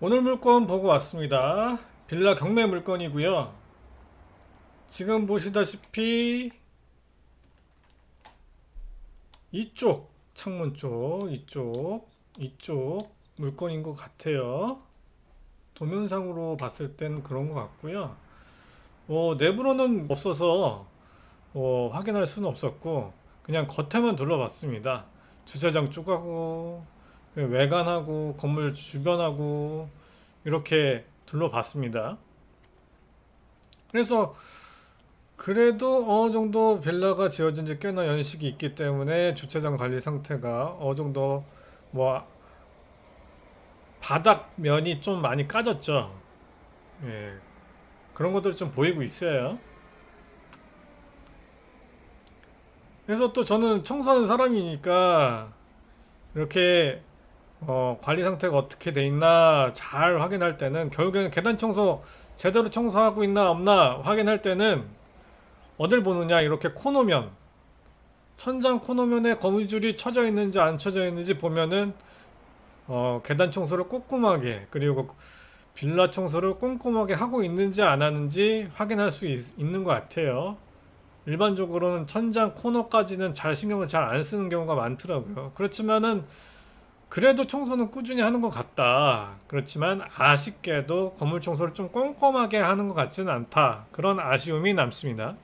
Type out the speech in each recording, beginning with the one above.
오늘 물건 보고 왔습니다. 빌라 경매 물건이고요. 지금 보시다시피 이쪽 창문 쪽 이쪽 물건인 것 같아요. 도면상으로 봤을 땐 그런 것 같고요. 내부로는 없어서 확인할 수는 없었고 그냥 겉에만 둘러봤습니다. 주차장 쪽하고 외관하고 건물 주변하고 이렇게 둘러봤습니다. 그래서 그래도 어느 정도 빌라가 지어진 지 꽤나 연식이 있기 때문에 주차장 관리 상태가 어느 정도 뭐 바닥면이 좀 많이 까졌죠. 예, 그런 것들이 좀 보이고 있어요. 그래서 또 저는 청소하는 사람이니까 이렇게 관리 상태가 어떻게 돼 있나 잘 확인할 때는 결국에는 계단 청소 제대로 청소하고 있나 없나 확인할 때는 어딜 보느냐, 이렇게 코너면 천장 코너면에 거미줄이 쳐져 있는지 안 쳐져 있는지 보면은 계단 청소를 꼼꼼하게, 그리고 빌라 청소를 꼼꼼하게 하고 있는지 안 하는지 확인할 수 있는 것 같아요. 일반적으로는 천장 코너까지는 잘 신경을 잘 안 쓰는 경우가 많더라고요. 그렇지만은 그래도 청소는 꾸준히 하는 것 같다. 그렇지만 아쉽게도 건물 청소를 좀 꼼꼼하게 하는 것 같지는 않다. 그런 아쉬움이 남습니다.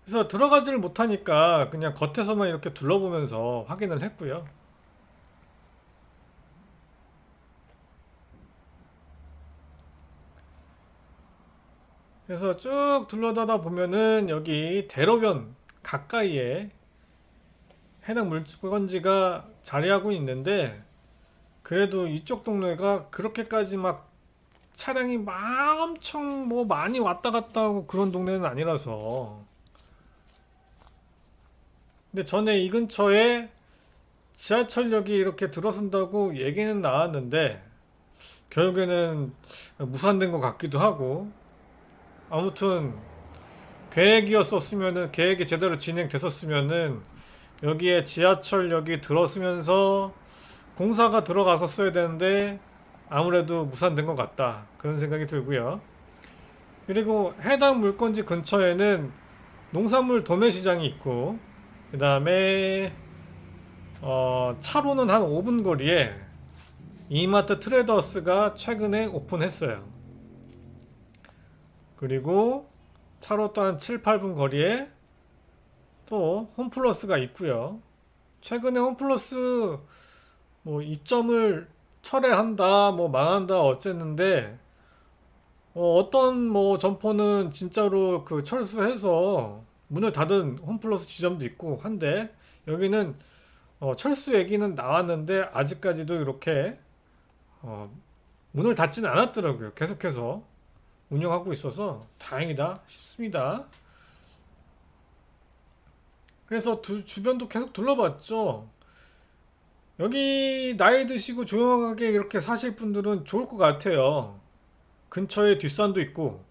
그래서 들어가지를 못하니까 그냥 겉에서만 이렇게 둘러보면서 확인을 했고요. 그래서 쭉 둘러다다 보면은 여기 대로변 가까이에 해당 물건지가 자리하고 있는데, 그래도 이쪽 동네가 그렇게까지 막 차량이 막 엄청 뭐 많이 왔다 갔다 하고 그런 동네는 아니라서. 근데 전에 이 근처에 지하철역이 이렇게 들어선다고 얘기는 나왔는데 결국에는 무산된 것 같기도 하고, 아무튼 계획이었었으면은, 계획이 제대로 진행됐었으면은 여기에 지하철역이 들어서면서 공사가 들어갔었어야 되는데 아무래도 무산된 것 같다, 그런 생각이 들고요. 그리고 해당 물건지 근처에는 농산물 도매시장이 있고, 그 다음에 차로는 한 5분 거리에 이마트 트레더스가 최근에 오픈했어요. 그리고 차로 또 한 7, 8분 거리에 또 홈플러스가 있고요. 최근에 홈플러스 뭐 입점을 철회한다, 뭐 망한다 어쨌는데, 어떤 뭐 점포는 진짜로 그 철수해서 문을 닫은 홈플러스 지점도 있고 한데, 여기는 철수 얘기는 나왔는데 아직까지도 이렇게 어, 문을 닫지는 않았더라고요. 계속해서 운영하고 있어서 다행이다 싶습니다. 그래서 주변도 계속 둘러봤죠. 여기 나이 드시고 조용하게 이렇게 사실 분들은 좋을 것 같아요. 근처에 뒷산도 있고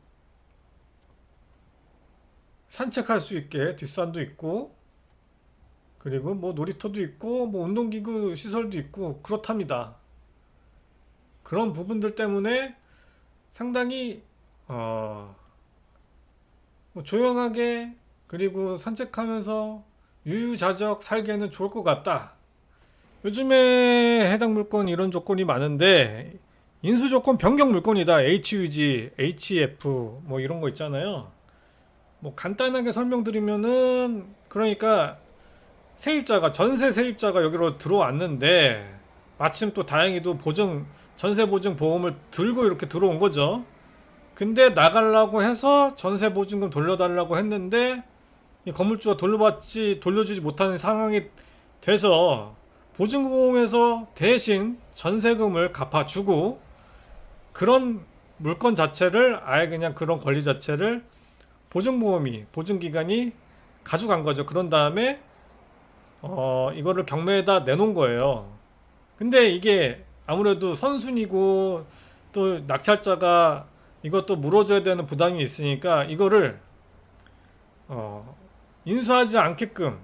산책할 수 있게 뒷산도 있고, 그리고 뭐 놀이터도 있고 뭐 운동기구 시설도 있고 그렇답니다. 그런 부분들 때문에 상당히 어, 뭐 조용하게, 그리고 산책하면서 유유자적 살기에는 좋을 것 같다. 요즘에 해당 물건 이런 조건이 많은데 인수 조건 변경 물건이다. HUG, HF 뭐 이런 거 있잖아요. 뭐 간단하게 설명드리면은, 그러니까 세입자가, 전세 세입자가 여기로 들어왔는데 마침 또 다행히도 전세 보증 보험을 들고 이렇게 들어온 거죠. 근데 나가려고 해서 전세 보증금 돌려달라고 했는데 이 건물주가 돌려주지 못하는 상황이 돼서 보증보험에서 대신 전세금을 갚아주고, 그런 물건 자체를, 아예 그냥 그런 권리 자체를 보증기관이 가져간 거죠. 그런 다음에 이거를 경매에다 내놓은 거예요. 근데 이게 아무래도 선순위고 또 낙찰자가 이것도 물어줘야 되는 부담이 있으니까 이거를 인수하지 않게끔,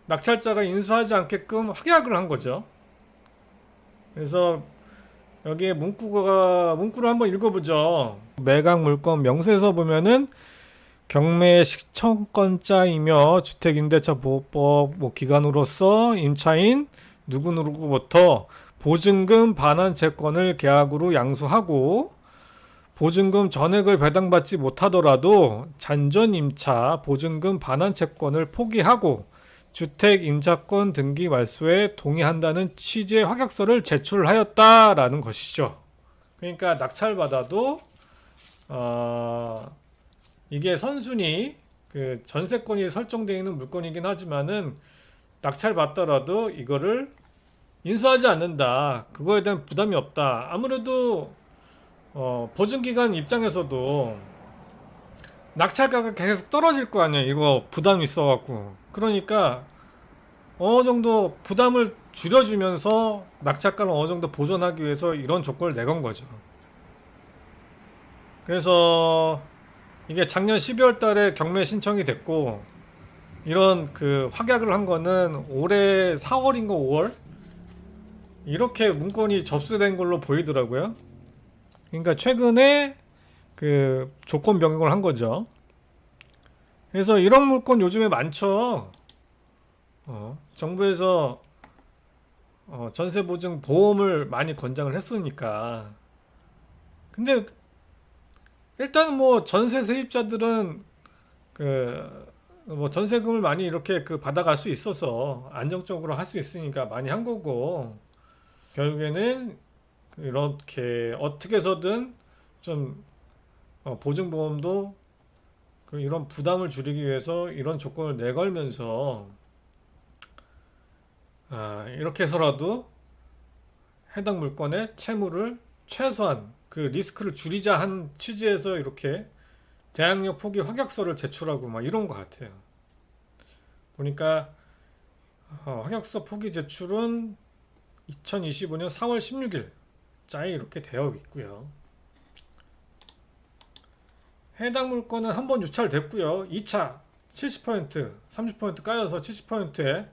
낙찰자가 인수하지 않게끔 확약을 한 거죠. 그래서 여기에 문구를 한번 읽어보죠. 매각 물건 명세서 보면은 경매 시청권자이며 주택임대차 보호법 기관으로서 임차인 누구누구부터 보증금 반환 채권을 계약으로 양수하고 보증금 전액을 배당받지 못하더라도 잔존 임차 보증금 반환 채권을 포기하고 주택 임차권 등기 말소에 동의한다는 취지의 확약서를 제출하였다라는 것이죠. 그러니까 낙찰받아도 이게 선순위 그 전세권이 설정되어 있는 물건이긴 하지만은 낙찰받더라도 이거를 인수하지 않는다. 그거에 대한 부담이 없다. 아무래도 보증기관 입장에서도 낙찰가가 계속 떨어질 거 아니야. 이거 부담이 있어갖고. 그러니까 어느 정도 부담을 줄여주면서 낙찰가를 어느 정도 보존하기 위해서 이런 조건을 내건 거죠. 그래서 이게 작년 12월 달에 경매 신청이 됐고 이런 그 확약을 한 거는 올해 4월인가 5월? 이렇게 문건이 접수된 걸로 보이더라고요. 그러니까 최근에 그 조건 변경을 한 거죠. 그래서 이런 물건 요즘에 많죠. 정부에서 전세보증 보험을 많이 권장을 했으니까. 근데 일단 뭐 전세 세입자들은 그 뭐 전세금을 많이 이렇게 그 받아갈 수 있어서 안정적으로 할 수 있으니까 많이 한 거고 결국에는 이렇게 어떻게 해서든 좀 보증보험도 그 이런 부담을 줄이기 위해서 이런 조건을 내걸면서 이렇게 해서라도 해당 물건의 채무를 최소한 그 리스크를 줄이자 한 취지에서 이렇게 대항력 포기 확약서를 제출하고 막 이런 것 같아요. 보니까 확약서 포기 제출은 2025년 4월 16일 짜에 이렇게 되어 있고요. 해당 물건은 한번 유찰됐고요. 2차 70%, 30% 까여서 70%에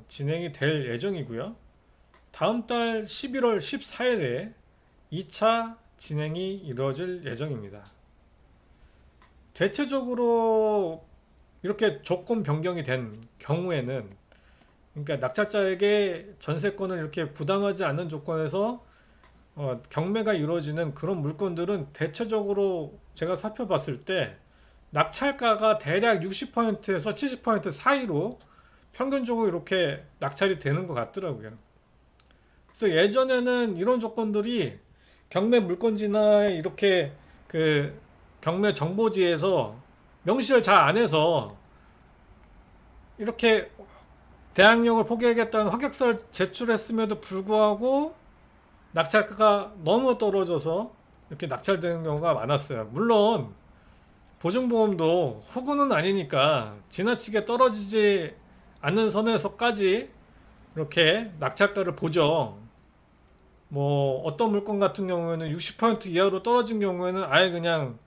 진행이 될 예정이고요. 다음 달 11월 14일에 2차 진행이 이루어질 예정입니다. 대체적으로 이렇게 조건 변경이 된 경우에는 그러니까 낙찰자에게 전세권을 이렇게 부담하지 않는 조건에서 경매가 이루어지는 그런 물건들은 대체적으로 제가 살펴봤을 때 낙찰가가 대략 60%에서 70% 사이로 평균적으로 이렇게 낙찰이 되는 것 같더라고요. 그래서 예전에는 이런 조건들이 경매 물건지나 이렇게 그 경매 정보지에서 명시를 잘 안 해서 이렇게 대항력을 포기하겠다는 확약서를 제출했음에도 불구하고 낙찰가가 너무 떨어져서 이렇게 낙찰되는 경우가 많았어요. 물론 보증보험도 호구는 아니니까 지나치게 떨어지지 않는 선에서까지 이렇게 낙찰가를 보죠. 뭐 어떤 물건 같은 경우에는 60% 이하로 떨어진 경우에는 아예 그냥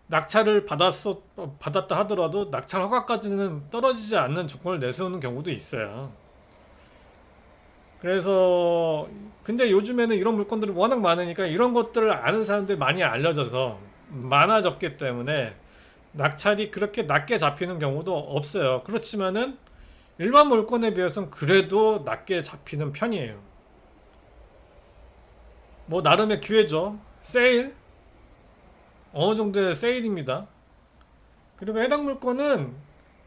낙찰을 받았다 하더라도 낙찰 허가까지는 떨어지지 않는 조건을 내세우는 경우도 있어요. 그래서 근데 요즘에는 이런 물건들이 워낙 많으니까 이런 것들을 아는 사람들이 많이 알려져서 많아졌기 때문에 낙찰이 그렇게 낮게 잡히는 경우도 없어요. 그렇지만은 일반 물건에 비해서는 그래도 낮게 잡히는 편이에요. 뭐 나름의 기회죠. 세일 어느 정도의 세일입니다. 그리고 해당 물건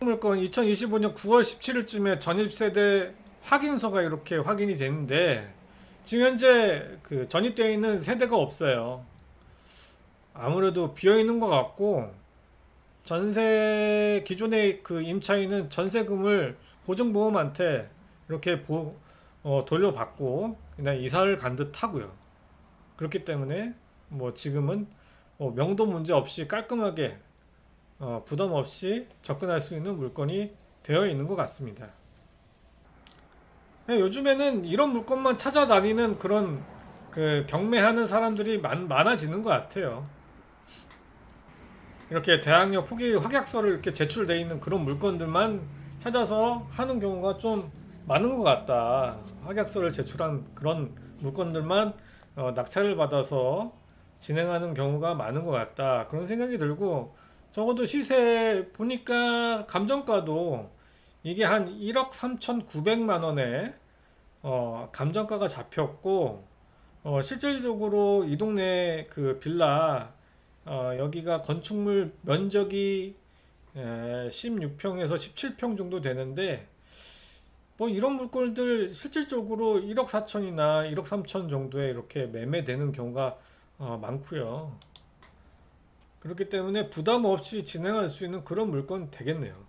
2025년 9월 17일쯤에 전입세대 확인서가 이렇게 확인이 되는데 지금 현재 그 전입되어 있는 세대가 없어요. 아무래도 비어 있는 것 같고 전세 기존의 그 임차인은 전세금을 보증보험한테 이렇게 돌려받고 그냥 이사를 간 듯 하고요. 그렇기 때문에 뭐 지금은 명도 문제 없이 깔끔하게 부담 없이 접근할 수 있는 물건이 되어 있는 것 같습니다. 요즘에는 이런 물건만 찾아다니는 그런 그 경매하는 사람들이 많아지는 것 같아요. 이렇게 대항력 포기 확약서를 이렇게 제출돼 있는 그런 물건들만 찾아서 하는 경우가 좀 많은 것 같다. 확약서를 제출한 그런 물건들만 낙찰을 받아서 진행하는 경우가 많은 것 같다. 그런 생각이 들고, 적어도 시세 보니까 감정가도 이게 한 1억 3,900만 원에 감정가가 잡혔고, 실질적으로 이 동네 그 빌라, 여기가 건축물 면적이 16평에서 17평 정도 되는데, 뭐 이런 물건들 실질적으로 1억 4천이나 1억 3천 정도에 이렇게 매매되는 경우가 많고요. 그렇기 때문에 부담 없이 진행할 수 있는 그런 물건 되겠네요.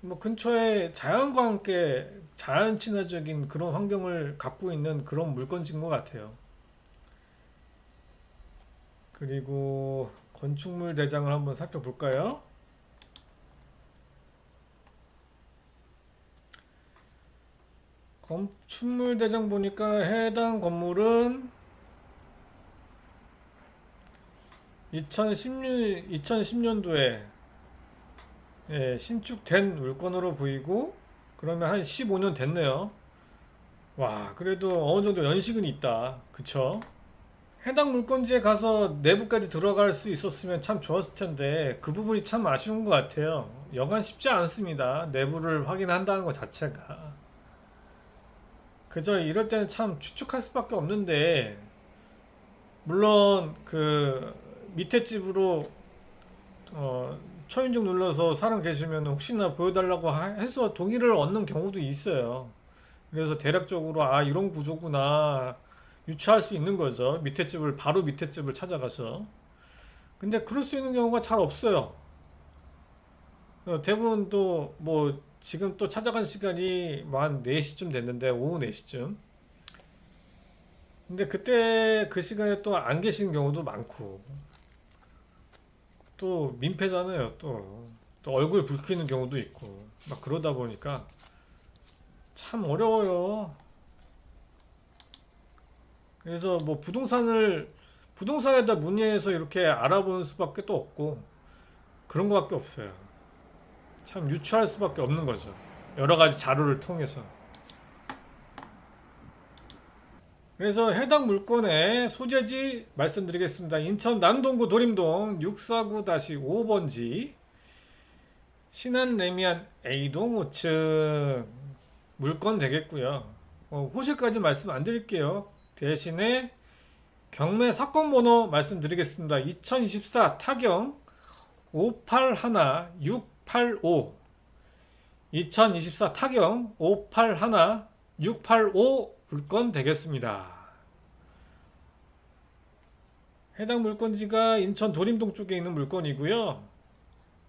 뭐 근처에 자연과 함께 자연 친화적인 그런 환경을 갖고 있는 그런 물건인 것 같아요. 그리고 건축물 대장을 한번 살펴볼까요? 건축물 대장 보니까 해당 건물은 2010년도에 신축된 물건으로 보이고, 그러면 한 15년 됐네요. 와, 그래도 어느 정도 연식은 있다. 그쵸? 해당 물건지에 가서 내부까지 들어갈 수 있었으면 참 좋았을 텐데, 그 부분이 참 아쉬운 것 같아요. 여간 쉽지 않습니다. 내부를 확인한다는 것 자체가. 그저 이럴 때는 참 추측할 수밖에 없는데, 물론 그 밑에 집으로 초인종 눌러서 사람 계시면 혹시나 보여달라고 해서 동의를 얻는 경우도 있어요. 그래서 대략적으로 아 이런 구조구나 유추할 수 있는 거죠. 밑에 집을 바로 밑에 집을 찾아가서. 근데 그럴 수 있는 경우가 잘 없어요. 대부분 또 뭐 지금 또 찾아간 시간이 뭐 한 4시쯤 됐는데, 오후 4시쯤. 근데 그때 그 시간에 또 안 계시는 경우도 많고, 또 민폐잖아요. 또 얼굴 붉히는 경우도 있고 막 그러다 보니까 참 어려워요. 그래서 뭐 부동산에다 문의해서 이렇게 알아보는 수밖에 또 없고, 그런 거밖에 없어요. 참 유추할 수밖에 없는 거죠. 여러 가지 자료를 통해서. 그래서 해당 물건의 소재지 말씀드리겠습니다. 인천 남동구 도림동 649-5번지 신한 레미안 A동 5층 물건 되겠고요. 호실까지 말씀 안 드릴게요. 대신에 경매 사건 번호 말씀드리겠습니다. 2024 타경 581685, 2024 타경 581685 물건 되겠습니다. 해당 물건지가 인천 도림동 쪽에 있는 물건이고요.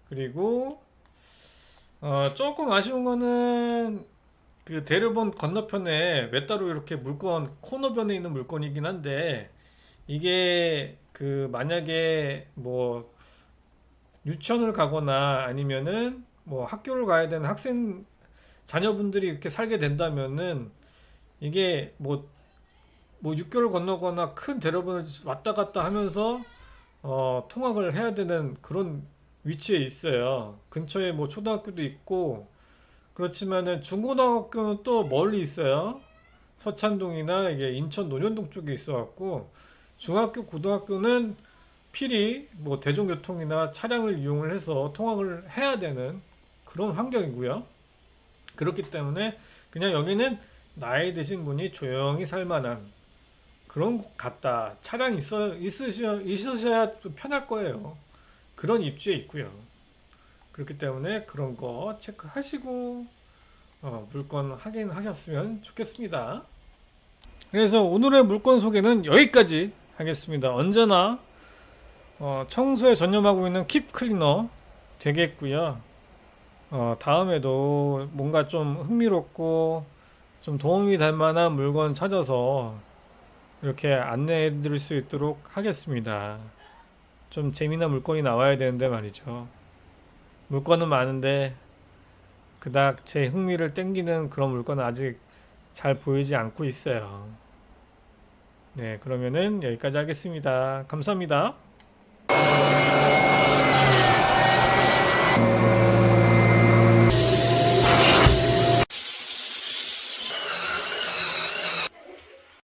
그리고 조금 아쉬운 거는 그 대로변 건너편에 외따로 이렇게 물건 코너변에 있는 물건이긴 한데, 이게 그 만약에 뭐 유치원을 가거나 아니면은 뭐 학교를 가야 되는 학생 자녀분들이 이렇게 살게 된다면은, 이게 뭐 6개월 건너거나 큰 대로변을 왔다 갔다 하면서 통학을 해야 되는 그런 위치에 있어요. 근처에 뭐 초등학교도 있고, 그렇지만은 중고등학교는 또 멀리 있어요. 서찬동이나 이게 인천 논현동 쪽에 있어갖고, 중학교, 고등학교는 필히 뭐 대중교통이나 차량을 이용을 해서 통학을 해야 되는 그런 환경이고요. 그렇기 때문에 그냥 여기는 나이 드신 분이 조용히 살 만한 그런 곳 같다. 차량 있으셔야 또 편할 거예요. 그런 입지에 있고요. 그렇기 때문에 그런 거 체크하시고 물건 확인하셨으면 좋겠습니다. 그래서 오늘의 물건 소개는 여기까지 하겠습니다. 언제나 청소에 전념하고 있는 킵클리너 되겠고요. 다음에도 뭔가 좀 흥미롭고 좀 도움이 될 만한 물건 찾아서 이렇게 안내해 드릴 수 있도록 하겠습니다. 좀 재미난 물건이 나와야 되는데 말이죠. 물건은 많은데 그닥 제 흥미를 땡기는 그런 물건은 아직 잘 보이지 않고 있어요. 네, 그러면은 여기까지 하겠습니다. 감사합니다.